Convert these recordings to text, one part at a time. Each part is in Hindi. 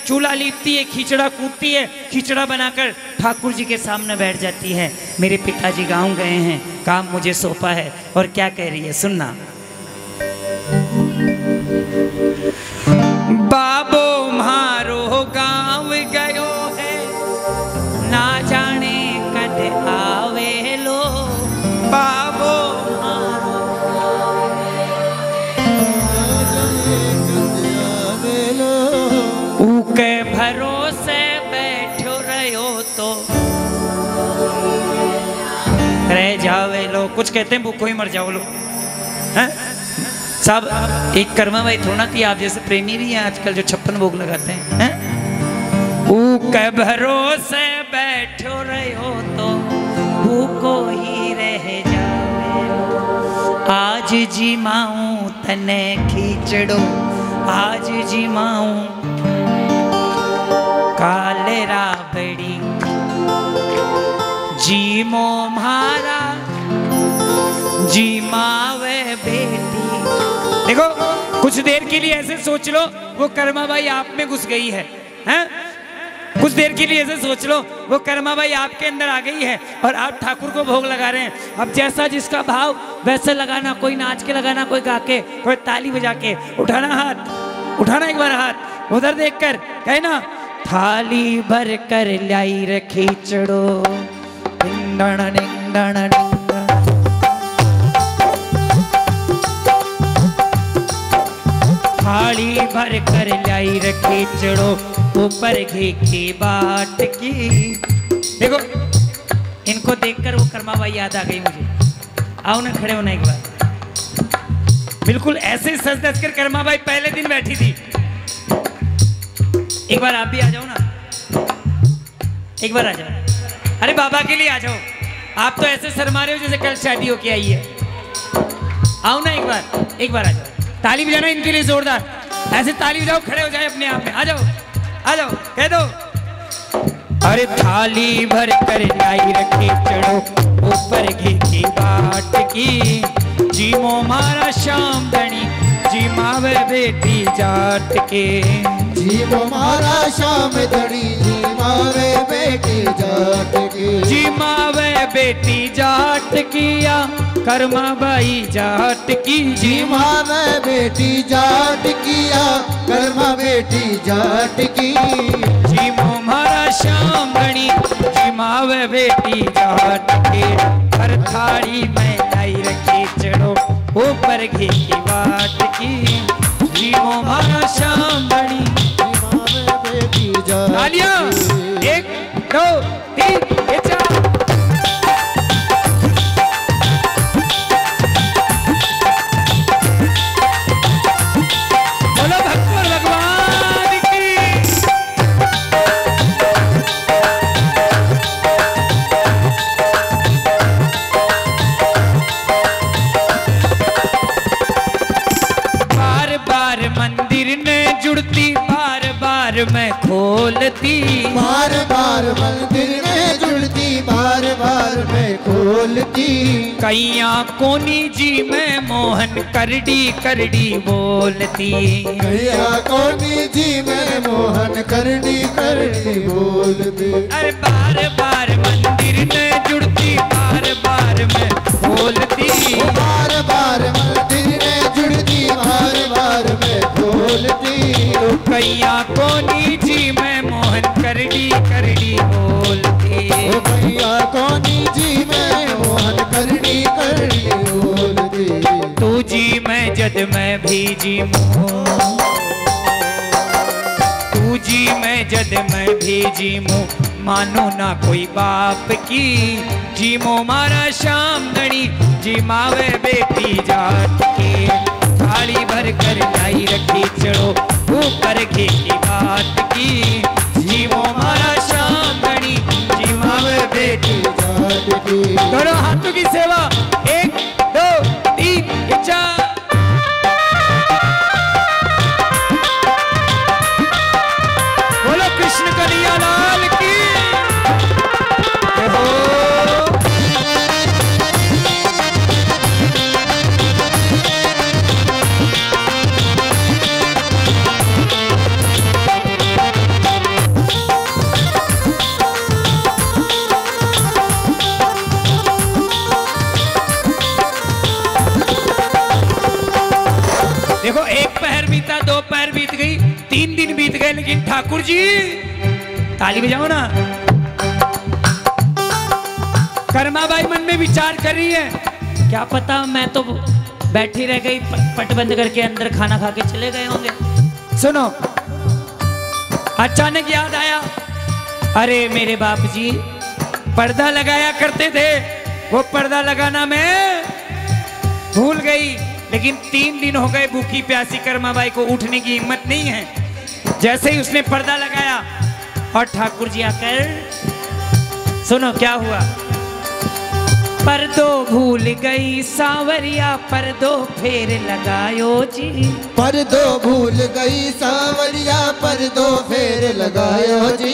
चूल्हा लीपती है, खिचड़ा कूटती है, खिचड़ा बनाकर ठाकुर जी के सामने बैठ जाती है। मेरे पिताजी गांव गए हैं, काम मुझे सौंपा है। और क्या कह रही है सुनना। बाबो मारो गांव गयो है, ना जाने कद आवे लो। बाबो मारो ऊके भरोसे बैठो रहो तो रह जावे लो। कुछ कहते हैं भूखो ही मर जाओ लो। हैं साहब एक कर्मा भाई थोड़ा थी, आप जैसे प्रेमी भी हैं आजकल जो 56 भोग लगाते हैं। ऊके भरोसे बैठो रहो तो भूखो ही रह जावे लो। आज जी माऊं तने खींचड़ो, आज जी माऊं काले राबड़ी जी मो मारा जी मावे बेटी। देखो कुछ देर के लिए ऐसे सोच लो वो कर्मा बाई आप में घुस गई है, हैं? कुछ देर के लिए ऐसे सोच लो वो कर्मा बाई आपके अंदर आ गई है और आप ठाकुर को भोग लगा रहे हैं। अब जैसा जिसका भाव वैसे लगाना, कोई नाच के लगाना, कोई गा के, कोई ताली बजा के। उठाना हाथ, उठाना एक बार हाथ उधर देखकर, कहना थाली भर कर लाई रखी चढ़ो। थाली भर कर लाई रखी चढ़ो, ऊपर घी की बाट की। देखो इनको देखकर वो कर्मा बाई याद आ गई मुझे। आओ ना, खड़े होना एक बार। बिल्कुल ऐसे सज धज कर कर्मा बाई पहले दिन बैठी थी। एक बार आप भी आ जाओ ना, एक बार आ जाओ। अरे बाबा के लिए आ जाओ। आप तो ऐसे शर्मा रहे हो जैसे कल शादी होके आई है। आओ ना एक बार आ जाओ। ताली बजाना इनके लिए जोरदार, ऐसे ताली बजाओ, खड़े हो जाए अपने आप में। आ जाओ, आ जाओ, कह दो। अरे थाली भर कर लाई रखी चढ़ो, ऊपर घी की बाट की। जी मो मारा श्याम धनी, जी मावे बेटी जाट के। जी मो मारा श्याम धनी, जी मावे बेटी जाट के। जी मावे बेटी जाट किया, कर्मा बाई जाट की। जी मावे बेटी जाट किया, कर्मा बेटी जाट की। जी मो मारा श्याम धनी, जी मावे बेटी जाट के। हर थाली में लाई रखी चढ़ो, ऊपर घी की बाट की। जी मो मारा श्याम धनी, जी मावे बेटी जाट। तालियां 1 2 3 4। बोलो भगवान भगवान की। बार बार मंदिर ने जुड़ती, बार बार मैं खोलती। बार बार मंदिर में जुड़ती, बार बार मैं खोलती। कैया कोनी जी मैं मोहन करडी करडी बोलती। कैया कोनी जी मैं मोहन करडी करडी बोलती। अरे बार बार मंदिर में जुड़ती, बार बार मैं बोलती। बार बार मंदिर में जुड़ती, बार बार मैं बोलती। कैया कोनी जी मैं मोहन करडी करडी बोलती। कैया कोनी जी मैं मोहन करडी करडी बोलती। तू जी मैं जद मैं भी जी मुँह, तू जी मैं जद मैं भी जी मुँह। मानो ना कोई बाप की, जी मो मारा श्याम धनी, जी मावे बेटी जाट के। थाली भर कर लाई रखी चढ़ो, ऊपर घी की बात की। जी मो मारा श्याम धनी, जी मावे बेटी जाट की। दोनों हाथों की सेवा 1 2 3 4। बोलो कृष्ण कन्हैया लाल की। गए, लेकिन ठाकुर जी ताली बजाओ ना। कर्माबाई मन में विचार कर रही है, क्या पता मैं तो बैठी रह गई, पट बंद करके अंदर खाना खा के चले गए होंगे। सुनो, अचानक याद आया, अरे मेरे बाप जी पर्दा लगाया करते थे, वो पर्दा लगाना मैं भूल गई। लेकिन 3 दिन हो गए भूखी प्यासी कर्माबाई को उठने की हिम्मत नहीं है। जैसे ही उसने पर्दा लगाया और ठाकुर जी आकर, सुनो क्या हुआ। पर्दो भूल गई सावरिया, पर्दो फेर लगायो जी। पर्दो भूल गई सावरिया, पर्दो फेर लगायो जी।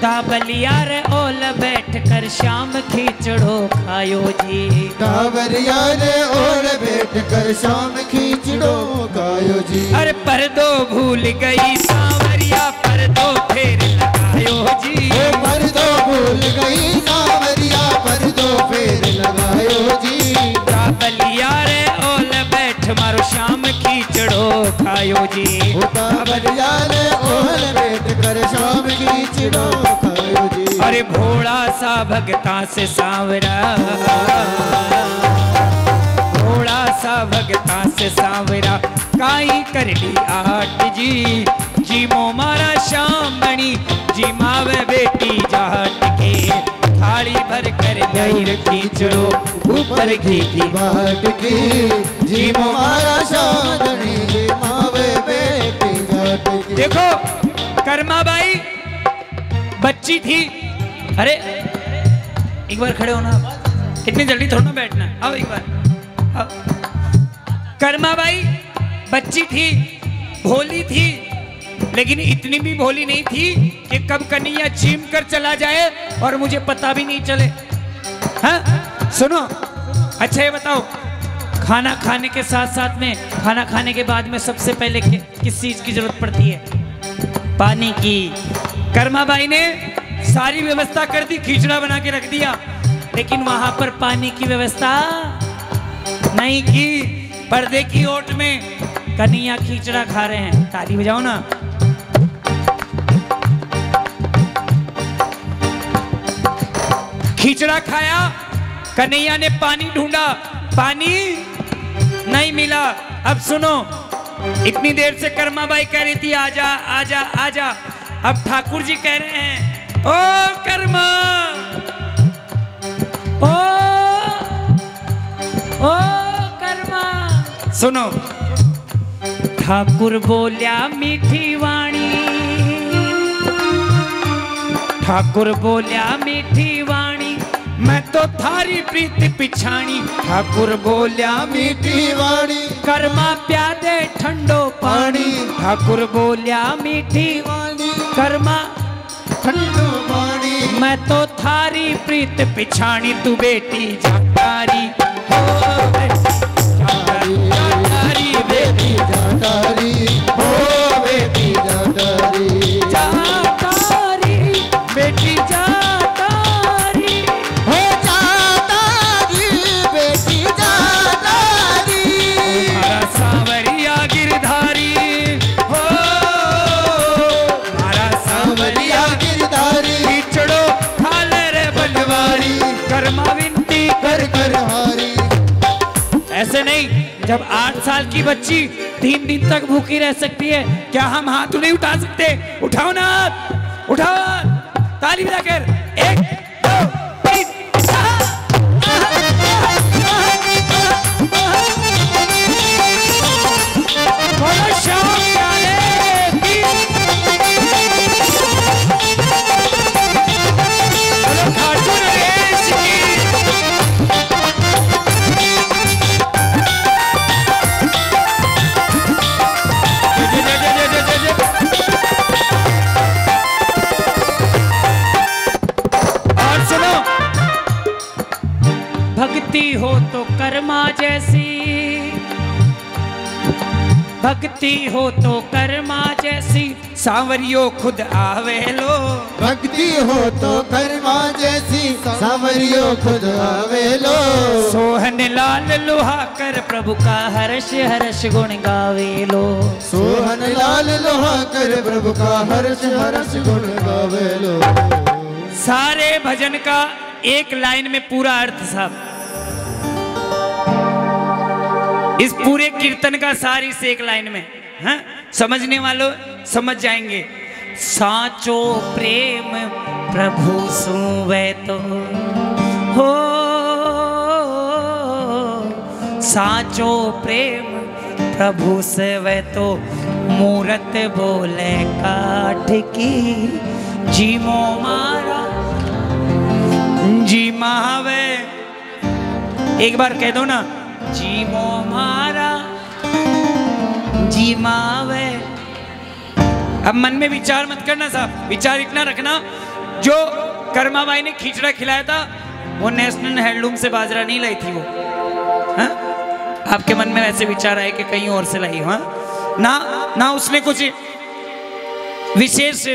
दाबलिया रे ओल बैठ कर शाम खींचड़ो खायो जी। दाबलिया रे ओल बैठ कर शाम खींचड़ो खायो जी। अरे पर्दो भूल गई सावरिया, पर्दो फेर लगायो जी। पर्दो भूल गई सावरिया, पर्दो फेर लगायो जी। दाबलिया रे ओल बैठ मारो शाम खींचड़ो खायो जी। दाबलिया रे ओल बैठ कर शाम खींचड़ो खायो जी। अरे भोला सा भगता से सांवरा, भोला सा भगता से सांवरा, काई कर ली आट जी। जी मो मारा शाम बनी, जी मावे बेटी जाट के। थाली भर कर दही खींचड़ो ऊपर घी की बाट की। जी मो मारा शाम बनी, जी मावे बेटी जाट की। देखो कर्माबाई बच्ची थी। अरे एक बार खड़े होना, कितनी जल्दी थोड़ा ना बैठना। आओ एक बार आओ। कर्माबाई बच्ची थी, भोली थी, लेकिन इतनी भी भोली नहीं थी कि कब कन्हैया चीम कर चला जाए और मुझे पता भी नहीं चले। हाँ सुनो, अच्छा ये बताओ, खाना खाने के साथ साथ में, खाना खाने के बाद में सबसे पहले किस चीज की जरूरत पड़ती है? पानी की। कर्माबाई ने सारी व्यवस्था कर दी, खिचड़ा बना के रख दिया, लेकिन वहां पर पानी की व्यवस्था नहीं की। पर्दे की ओट में कन्हैया खिचड़ा खा रहे हैं। ताली बजाओ ना। खिचड़ा खाया, कन्हैया ने पानी ढूंढा, पानी नहीं मिला। अब सुनो, इतनी देर से कर्माबाई कह रही थी आजा आजा आजा, अब ठाकुर जी कह रहे हैं ओ कर्मा, ओ कर्मा। सुनो, ठाकुर बोल्या मीठी वाणी, ठाकुर बोल्या मीठी वाणी, मैं तो थारी प्रीत पिछाणी। ठाकुर बोल्या मीठी वाणी, कर्मा प्यादे ठंडो पानी। ठाकुर बोल्या मीठी वाणी, कर्मा ठंडो पानी। मैं तो थारी प्रीत पिछाणी, तू बेटी जाटारी हो जाटारी, बेटी जाटारी हो बेटी जाटारी, जाटारी बेटी जाटारी हो जाटारी बेटी जाटारी। मारा सांवरिया गिरधारी हो, मारा सांवरिया गिरधारी, खिचड़ो खाल रे बनवारी। कर्मा विनती कर कर हारी। ऐसे नहीं, जब 8 साल की बच्ची 3 दिन तक भूखी रह सकती है, क्या हम हाथ नहीं उठा सकते? उठाओ ना, उठाओ, ताली बजाकर। 1 2 3 बोलो श्याम प्यारे की, बोलो खाटू नरेश की। और सुनो, भक्ति हो तो कर्मा जैसी, भक्ति हो तो कर्मा जैसी, सांवरियो खुद आवेलो। भक्ति हो तो कर्मा जैसी सांवरियो खुद आवेलो। सोहन लाल लोहाकर प्रभु का हर्ष हर्ष गुण गावेलो। सोहन लाल लोहाकर प्रभु का हर्ष हर्ष गुण गावेलो। सारे भजन का एक लाइन में पूरा अर्थ साहब, इस पूरे कीर्तन का सार इस एक लाइन में, हाँ? समझने वालों समझ जाएंगे। साचो प्रेम प्रभु सुवे तो हो, साचो प्रेम प्रभु सेवे तो मूरत बोले काठ की। जीमो मारा जी महावे, एक बार कह दो ना, जीमो मारा जी मावे। अब मन में विचार मत करना साहब, विचार इतना रखना, जो कर्माबाई ने खिचड़ा खिलाया था वो नेशनल हैंडलूम से बाजरा नहीं लाई थी वो, हाँ? आपके मन में वैसे विचार आए कि कहीं और से लाई, हाँ? ना उसने कुछ विशेष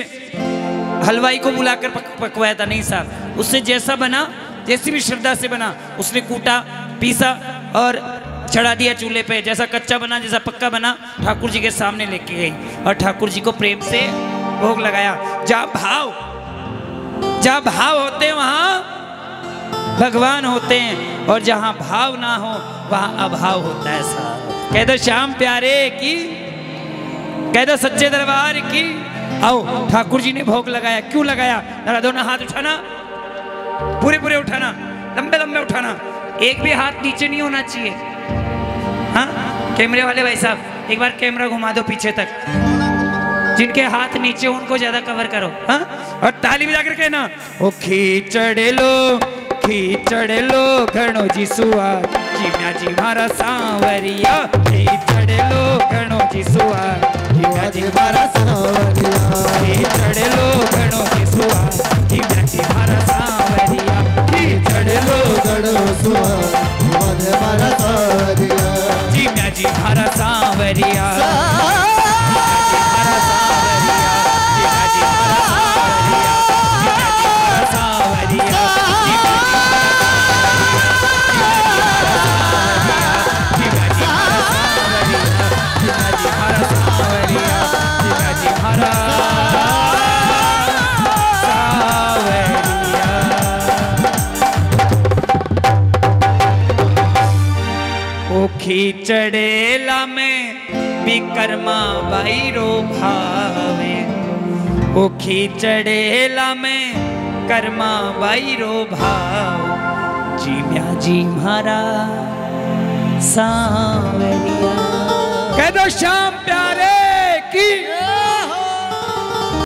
हलवाई को बुलाकर पकवाया था, नहीं साहब। उससे जैसा बना, जैसी भी श्रद्धा से बना, उसने कूटा पीसा और चढ़ा दिया चूल्हे पे। जैसा कच्चा बना, जैसा पक्का बना, ठाकुर जी के सामने लेके गई और ठाकुर जी को प्रेम से भोग लगाया। जहाँ भाव होते हैं वहाँ भगवान होते हैं, और जहाँ भाव ना हो वहाँ अभाव होता है साहब। कह दो श्याम प्यारे की, कह दो सच्चे दरबार की। आओ, ठाकुर जी ने भोग लगाया। क्यों लगाया? जरा दोनों हाथ उठाना, पूरे उठाना, लंबे उठाना, एक भी हाथ नीचे नहीं होना चाहिए, हाँ? कैमरे वाले भाई साहब एक बार कैमरा घुमा दो पीछे तक, जिनके हाथ नीचे उनको ज्यादा कवर करो, हाँ? और ताली बजा कर कहना, ओ खींचड़े लो घणो जी सुआ, जीम्या जी मारा सांवरिया। खींचड़े लो घणो जी सुआ, जीम्या जी मारा सांवरिया। खींचड़े लो घणो जी सुआ, जीम्या जी मारा सांवरिया। खींचड़े लो घणो सुआ, मारा सांवरिया। जीम्या जी मारा सांवरिया। खींचड़ेला में विकर्मा बाई रो भावे। ओ खींचड़ेला में कर्मा बाई रो भाव। जीम्या जी मारा सांवरिया। कह दो श्याम प्यारे की।